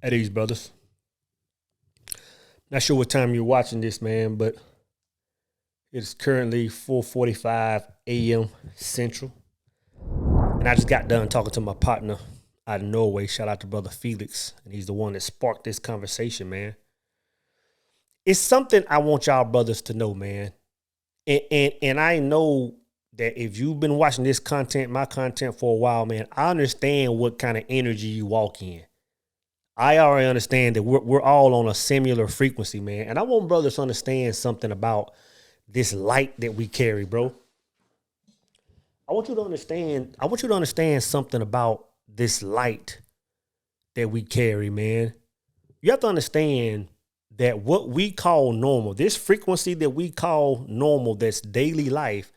At ease, brothers. Not sure what time you're watching this, man, but it's currently 4:45 a.m. Central. And I just got done talking to my partner out of Norway. Shout out to brother Felix. And he's the one that sparked this conversation, man. It's something I want y'all brothers to know, man. And I know that if you've been watching this content, my content for a while, man, I understand what kind of energy you walk in. I already understand that we're all on a similar frequency, man. And I want brothers to understand something about this light that we carry, bro. I want you to understand something about this light that we carry, man. You have to understand that what we call normal, this frequency that we call normal, that's daily life,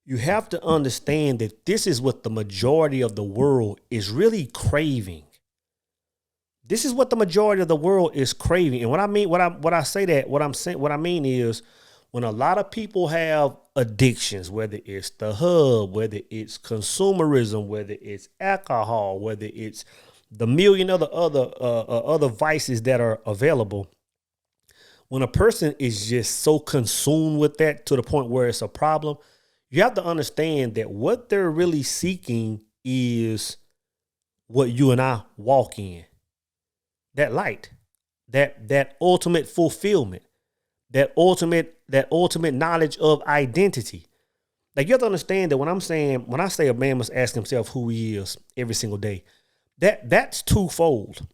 you have to understand that this is what the majority of the world is really craving. This is what the majority of the world is craving. And what I mean is when a lot of people have addictions, whether it's the hub, whether it's consumerism, whether it's alcohol, whether it's the million other vices that are available. When a person is just so consumed with that to the point where it's a problem, you have to understand that what they're really seeking is what you and I walk in. That light, that ultimate fulfillment, that ultimate knowledge of identity. Like, you have to understand that when I say a man must ask himself who he is every single day, that's twofold.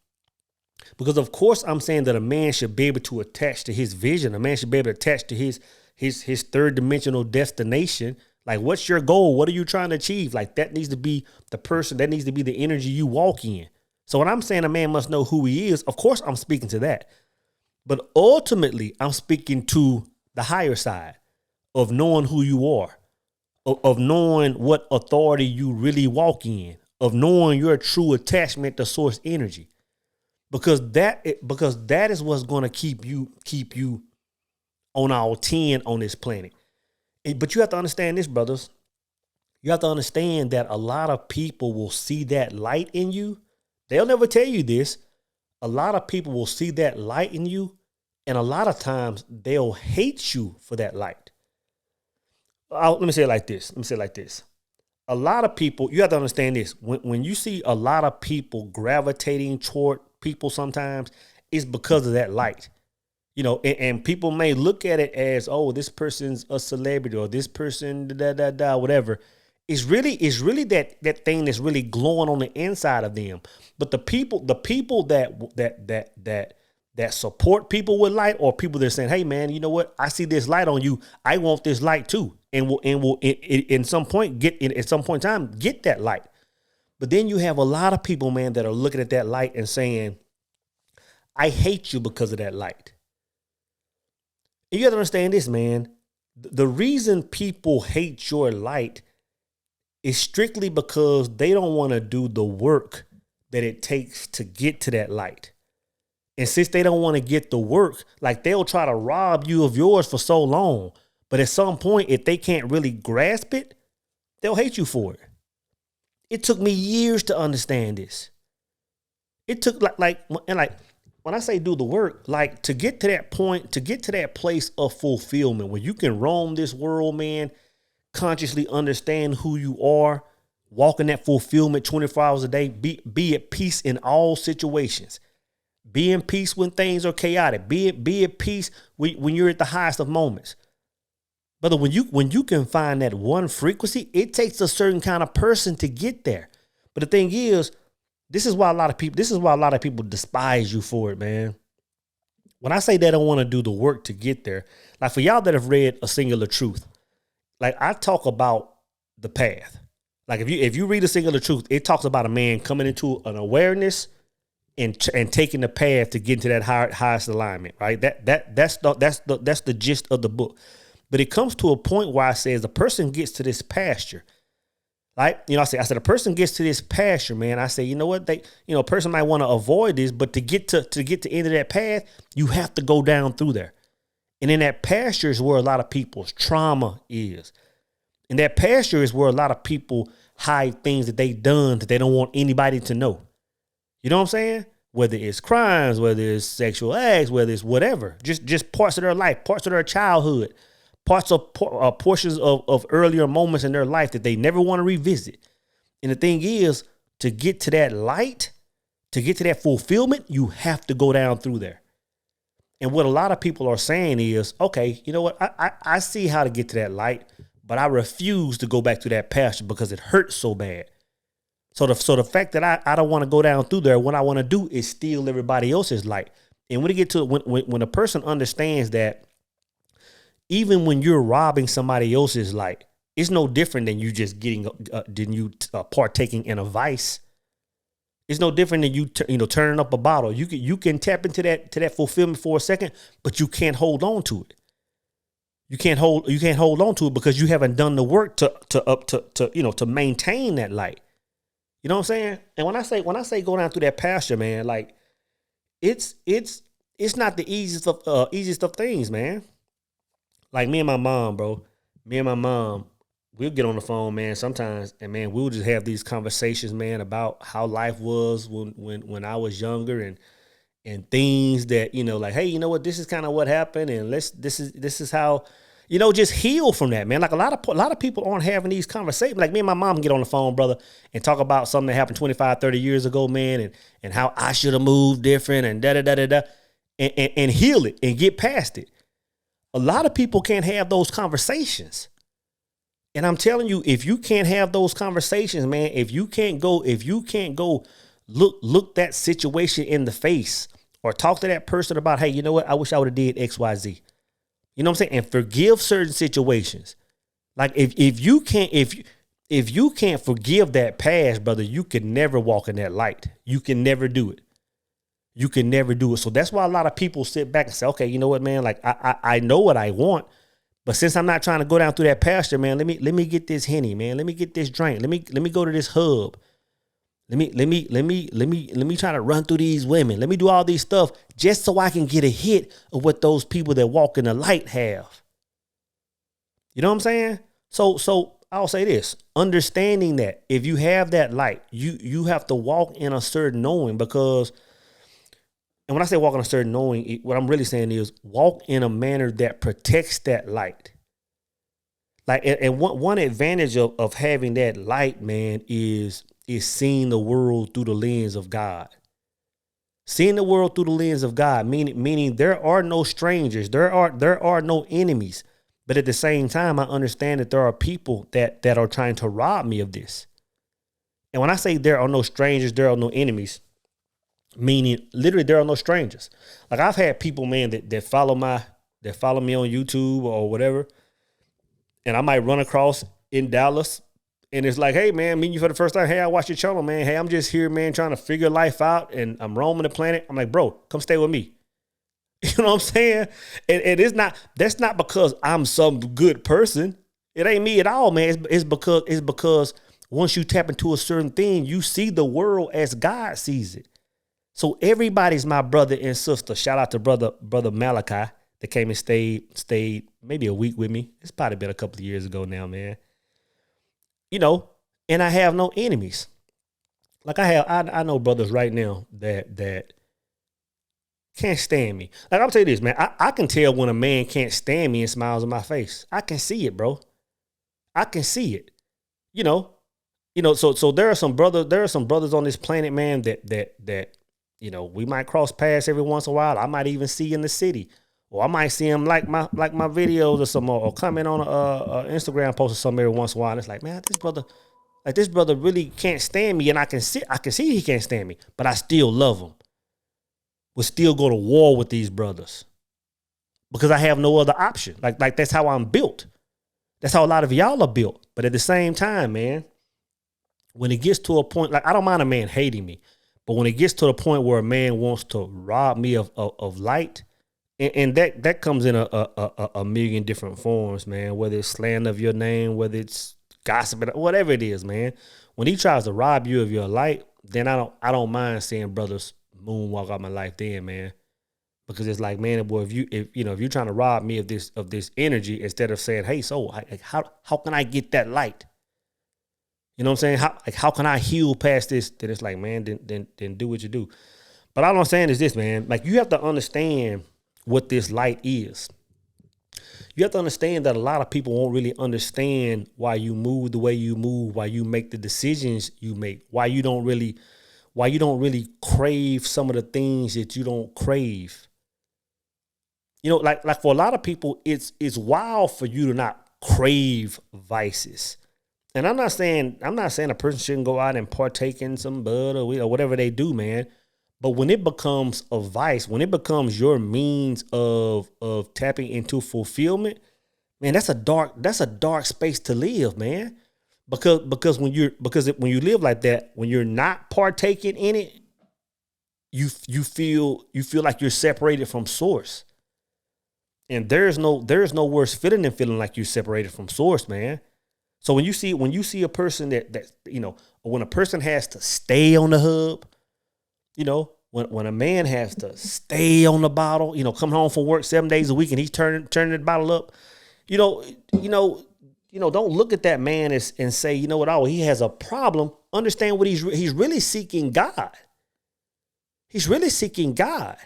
Because of course I'm saying that a man should be able to attach to his vision. A man should be able to attach to his third dimensional destination. Like, what's your goal? What are you trying to achieve? Like, that needs to be the person, that needs to be the energy you walk in. So when I'm saying a man must know who he is, of course I'm speaking to that. But ultimately, I'm speaking to the higher side of knowing who you are, of knowing what authority you really walk in, of knowing your true attachment to source energy. Because that is what's going to keep you on our 10 on this planet. But you have to understand this, brothers. You have to understand that a lot of people will see that light in you. They'll never tell you this. A lot of people will see that light in you, and a lot of times they'll hate you for that light. Let me say it like this. A lot of people, you have to understand this. When you see a lot of people gravitating toward people sometimes, it's because of that light. You know, and people may look at it as, oh, this person's a celebrity, or this person, whatever. It's really that thing that's really glowing on the inside of them. But the people that support people with light, or people that are saying, hey man, you know what? I see this light on you. I want this light too. And will at some point in time get that light. But then you have a lot of people, man, that are looking at that light and saying, I hate you because of that light. And you got to understand this, man. The reason people hate your light is strictly because they don't want to do the work that it takes to get to that light. And since they don't want to get the work, like, they'll try to rob you of yours for so long. But at some point, if they can't really grasp it, they'll hate you for it. It took me years to understand this. It took like when I say do the work, like, to get to that point, to get to that place of fulfillment where you can roam this world, man, consciously understand who you are, walk in that fulfillment 24 hours a day, be at peace in all situations. Be in peace when things are chaotic. Be at peace when you're at the highest of moments. Brother, when you can find that one frequency, it takes a certain kind of person to get there. But the thing is, this is why a lot of people despise you for it, man. When I say they don't want to do the work to get there, like, for y'all that have read A Singular Truth, like, I talk about the path. Like, if you read A Singular Truth, it talks about a man coming into an awareness and taking the path to get into that highest alignment, right? That's the gist of the book. But it comes to a point where I say, as a person gets to this pasture, right? You know, I said a person gets to this pasture, man. I say, you know what? A person might want to avoid this, but to get to the end of that path, you have to go down through there. And in that pasture is where a lot of people's trauma is. And that pasture is where a lot of people hide things that they done that they don't want anybody to know. You know what I'm saying? whether it's crimes, whether it's sexual acts, whether it's whatever, just parts of their life, parts of their childhood, parts of portions of earlier moments in their life that they never want to revisit. And the thing is, to get to that light, to get to that fulfillment, you have to go down through there. And what a lot of people are saying is, okay, you know what? I see how to get to that light, but I refuse to go back to that pasture because it hurts so bad. So the fact that I don't want to go down through there, what I want to do is steal everybody else's light. And when you get to when a person understands that, even when you're robbing somebody else's light, it's no different than you just partaking in a vice. It's no different than you turning up a bottle. You can tap into that fulfillment for a second, but you can't hold on to it. You can't hold on to it because you haven't done the work to maintain that light. You know what I'm saying? And when I say go down through that pasture, man, like it's not the easiest of things, man. Like me and my mom, bro. We'll get on the phone, man, sometimes, and man, we'll just have these conversations, man, about how life was when I was younger and things that, like, hey, you know what, this is kind of what happened, and this is how, just heal from that, man. Like a lot of people aren't having these conversations. Like me and my mom get on the phone, brother, and talk about something that happened 25, 30 years ago, man, and how I should have moved different and da-da-da-da-da, and heal it and get past it. A lot of people can't have those conversations. And I'm telling you, if you can't have those conversations, man, if you can't go look that situation in the face or talk to that person about, hey, you know what? I wish I would have did X, Y, Z. You know what I'm saying? And forgive certain situations. Like if you can't forgive that past, brother, you can never walk in that light. You can never do it. You can never do it. So that's why a lot of people sit back and say, okay, you know what, man? Like I know what I want. But since I'm not trying to go down through that pasture, man, let me get this Henny, man. Let me get this drink. Let me go to this hub. Let me try to run through these women. Let me do all these stuff just so I can get a hit of what those people that walk in the light have. You know what I'm saying? So I'll say this, understanding that if you have that light, you have to walk in a certain knowing, because, and when I say walk in a certain knowing, what I'm really saying is walk in a manner that protects that light. Like, and one advantage of having that light, man, is seeing the world through the lens of God. Seeing the world through the lens of God, meaning there are no strangers, there are no enemies. But at the same time, I understand that there are people that are trying to rob me of this. And when I say there are no strangers, there are no enemies, meaning literally there are no strangers. Like I've had people, man, that follow me on YouTube or whatever, and I might run across in Dallas, and it's like, hey, man, meeting you for the first time. Hey, I watch your channel, man. Hey, I'm just here, man, trying to figure life out, and I'm roaming the planet. I'm like, bro, come stay with me. You know what I'm saying? And that's not because I'm some good person. It ain't me at all, man. It's because once you tap into a certain thing, you see the world as God sees it. So everybody's my brother and sister. Shout out to brother Malachi that came and stayed maybe a week with me. It's probably been a couple of years ago now, man. And I have no enemies. Like I know brothers right now that can't stand me. Like I'll tell you this, man. I can tell when a man can't stand me and smiles in my face. I can see it, bro. I can see it. So there are some brothers on this planet, man, that we might cross paths every once in a while. I might even see in the city, or I might see them like my videos or something, or comment on a Instagram post or something every once in a while. And it's like, man, this brother really can't stand me, and I can see he can't stand me, but I still love him. Would still go to war with these brothers because I have no other option. Like that's how I'm built. That's how a lot of y'all are built. But at the same time, man, when it gets to a point, like I don't mind a man hating me, but when it gets to the point where a man wants to rob me of light, and that comes in a million different forms, man, whether it's slander of your name, whether it's gossip, whatever it is, man. When he tries to rob you of your light, then I don't mind seeing brothers moonwalk out my life then, man. Because it's like, man, boy, if you're trying to rob me of this energy, instead of saying, hey, so how can I get that light? You know what I'm saying? How can I heal past this? Then it's like, man, then do what you do. But all I'm saying is this, man. Like, you have to understand what this light is. You have to understand that a lot of people won't really understand why you move the way you move, why you make the decisions you make, why you don't really crave some of the things that you don't crave. You know, like for a lot of people, it's wild for you to not crave vices. And I'm not saying a person shouldn't go out and partake in some bud or whatever they do, man. But when it becomes a vice, when it becomes your means of tapping into fulfillment, man, that's a dark space to live, man. Because when you live like that, when you're not partaking in it, you feel like you're separated from source. And there's no worse feeling than feeling like you're separated from source, man. So when you see a person that when a person has to stay on the hub, when a man has to stay on the bottle, come home from work 7 days a week and he's turning the bottle up, don't look at that man and say, you know what, he has a problem. Understand what he's really seeking God. He's really seeking God.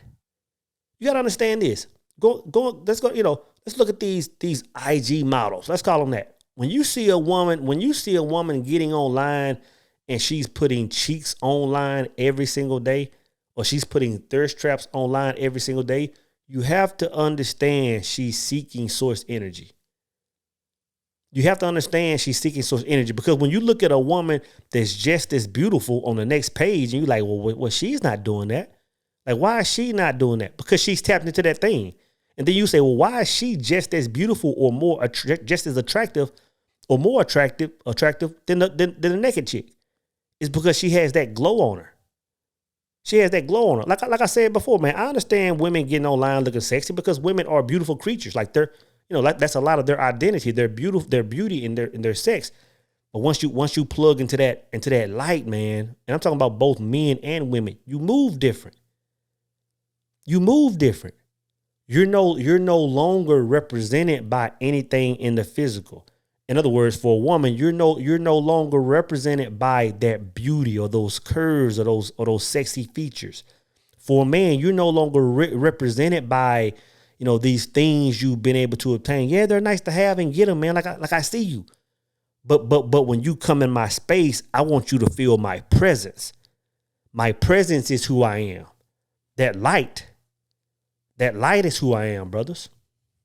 You got to understand this. Let's look at these IG models. Let's call them that. When you see a woman getting online and she's putting cheeks online every single day, or she's putting thirst traps online every single day, you have to understand she's seeking source energy. You have to understand she's seeking source energy, because when you look at a woman that's just as beautiful on the next page and you're like, well, she's not doing that. Like, why is she not doing that? Because she's tapped into that thing. And then you say, well, why is she just as beautiful or more just as attractive or more attractive than the naked chick? It's because she has that glow on her. She has that glow on her. Like I said before, man, I understand women getting online looking sexy because women are beautiful creatures. Like that's a lot of their identity, their beauty and their sex. But once you plug into that light, man, and I'm talking about both men and women, you move different. You move different. You're no longer represented by anything in the physical. In other words, for a woman, you're no longer represented by that beauty or those curves or those sexy features. For a man, you're no longer represented by, these things you've been able to obtain. Yeah, they're nice to have and get them, man. Like I see you, but when you come in my space, I want you to feel my presence. My presence is who I am. That light is who I am, brothers.